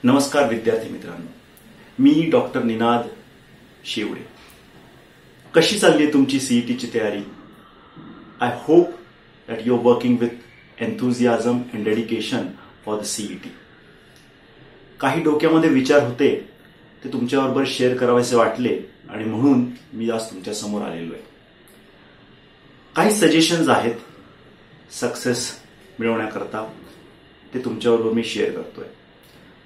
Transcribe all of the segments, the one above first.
नमस्कार विद्यार्थी मित्रांनो, मी डॉक्टर निनाद शेवडे. कशी चालली आहे तुमची सीईटीची तयारी? I hope that you are working with enthusiasm and dedication for the CET. काही डोक्यामध्ये विचार होते ते तुमच्याबरोबर शेअर करावेसे वाटले आणि म्हणून मी आज तुमच्या समोर आलेलो आहे. काही सजेशन्स आहेत सक्सेस मिळवण्याकरता, ते तुमच्याबरोबर मी शेअर करतोय.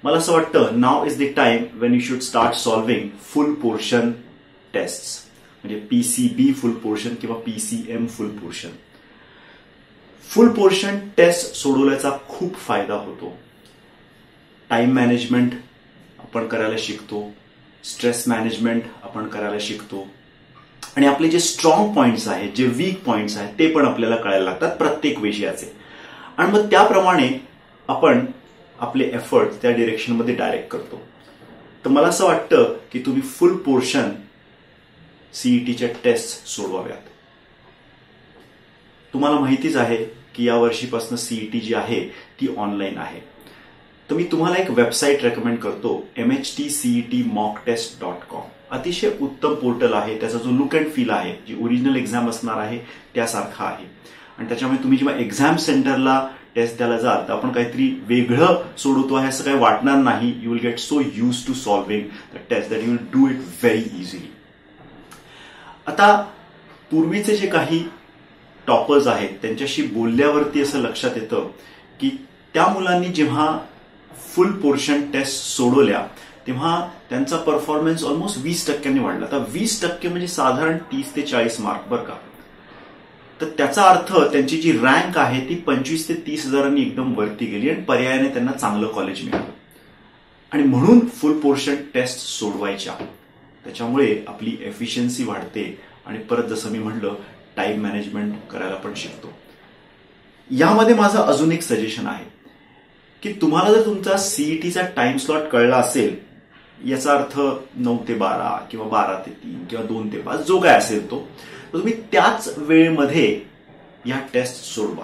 मला असं वाटतं now is the time when you should start solving full portion tests, म्हणजे पीसीबी फुल पोर्शन किंवा PCM full portion. Full portion test सोडवल्याचा खूप फायदा होतो. टाइम मॅनेजमेंट आपण करायला शिकतो, स्ट्रेस मॅनेजमेंट आपण करायला शिकतो आणि आपले जे स्ट्रॉंग पॉइंट्स आहेत, जे वीक पॉइंट्स आहेत ते पण आपल्याला कळायला लागतात प्रत्येक विषयाचे. आणि मग त्याप्रमाणे आपण आपले एफर्ट त्या डिरेक्शनमध्ये डायरेक्ट करतो. तर मला असं वाटतं की तुम्ही फुल पोर्शन सीईटीच्या टेस्ट सोडवाव्यात. तुम्हाला माहितीच आहे की या वर्षीपासून सीईटी जी आहे ती ऑनलाईन आहे. तर मी तुम्हाला एक वेबसाईट रेकमेंड करतो, mhtcetmockTest.com. अतिशय उत्तम पोर्टल आहे. त्याचा जो लुक अँड फील आहे, जी ओरिजिनल एक्झाम असणार आहे त्यासारखा आहे. आणि त्याच्यामुळे तुम्ही जेव्हा एक्झाम सेंटरला टेस्ट द्यायला जाल तर आपण काहीतरी वेगळं सोडवतो आहे असं काही वाटणार नाही. You will get so use to solving the test that you will do it very easily. आता पूर्वीचे जे काही टॉपर्स आहेत त्यांच्याशी बोलल्यावरती असं लक्षात येतं की त्या मुलांनी जेव्हा फुल पोर्शन टेस्ट सोडवल्या तेव्हा त्यांचा परफॉर्मन्स ऑलमोस्ट 20% वाढला. आता 20% म्हणजे साधारण 30 ते 40 मार्क बरं का. तर त्याचा अर्थ त्यांची जी रँक आहे ती 25 ते 30 हजारांनी एकदम वरती गेली आणि पर्यायाने त्यांना चांगलं कॉलेज मिळालं. आणि म्हणून फुल पोर्शन टेस्ट सोडवायच्या. त्याच्यामुळे आपली एफिशियन्सी वाढते आणि परत जसं मी म्हटलं टाइम मॅनेजमेंट करायला पण शिकतो. यामध्ये माझं अजून एक सजेशन आहे की तुम्हाला जर तुमचा सीईटीचा टाइम स्लॉट कळला असेल, याचा अर्थ 9 ते 12 किंवा 12 ते 3 किंवा 2 ते 5 जो काय असेल तो, तर तुम्ही त्याच वेळेमध्ये या टेस्ट सोडवा.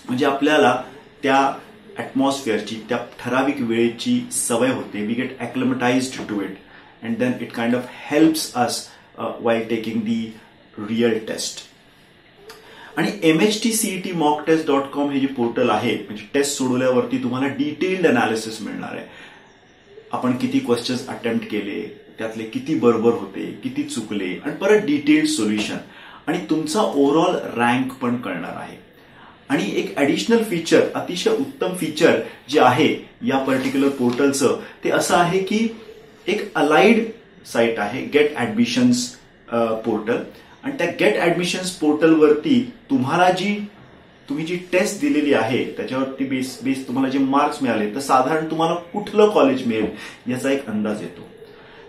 म्हणजे आपल्याला त्या ॲटमॉस्फिअरची, त्या ठराविक वेळेची सवय होते. We get acclimatised to it and then it kind of helps us while taking the real test. आणि mhtcetmockTest.com हे जे पोर्टल आहे, म्हणजे टेस्ट सोडवल्यावरती तुम्हाला डिटेल्ड अनालिसिस मिळणार आहे. आपण किती क्वेश्चन्स अटेम्प्ट केले, त्यातले किती बरोबर होते, किती चुकले, आणि परत डिटेल्ड सोल्युशन आणि तुमचा ओव्हरऑल रँक पण कळणार आहे. आणि एक ॲडिशनल फीचर, अतिशय उत्तम फीचर जे आहे या पर्टिक्युलर पोर्टलचं, ते असं आहे की एक अलाइड साईट आहे, गेट ॲडमिशन्स पोर्टल. आणि त्या गेट ॲडमिशन्स पोर्टलवरती तुम्ही जी टेस्ट दिलेली आहे त्याच्यावरती बेस तुम्हाला जे मार्क्स मिळाले तर साधारण तुम्हाला कुठलं कॉलेज मिळेल याचा एक अंदाज येतो.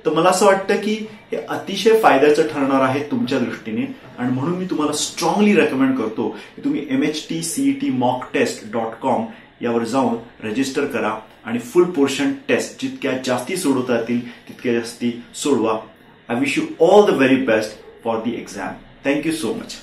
तर मला असं वाटतं की हे अतिशय फायद्याचं ठरणार आहे तुमच्या दृष्टीने. आणि म्हणून मी तुम्हाला स्ट्रॉंगली रेकमेंड करतो की तुम्ही mhtcetmockTest.com यावर जाऊन रजिस्टर करा आणि फुल पोर्शन टेस्ट जितक्या जास्ती सोडवता येतील तितक्या जास्ती सोडवा. I wish you all the very best for the exam. Thank you so much.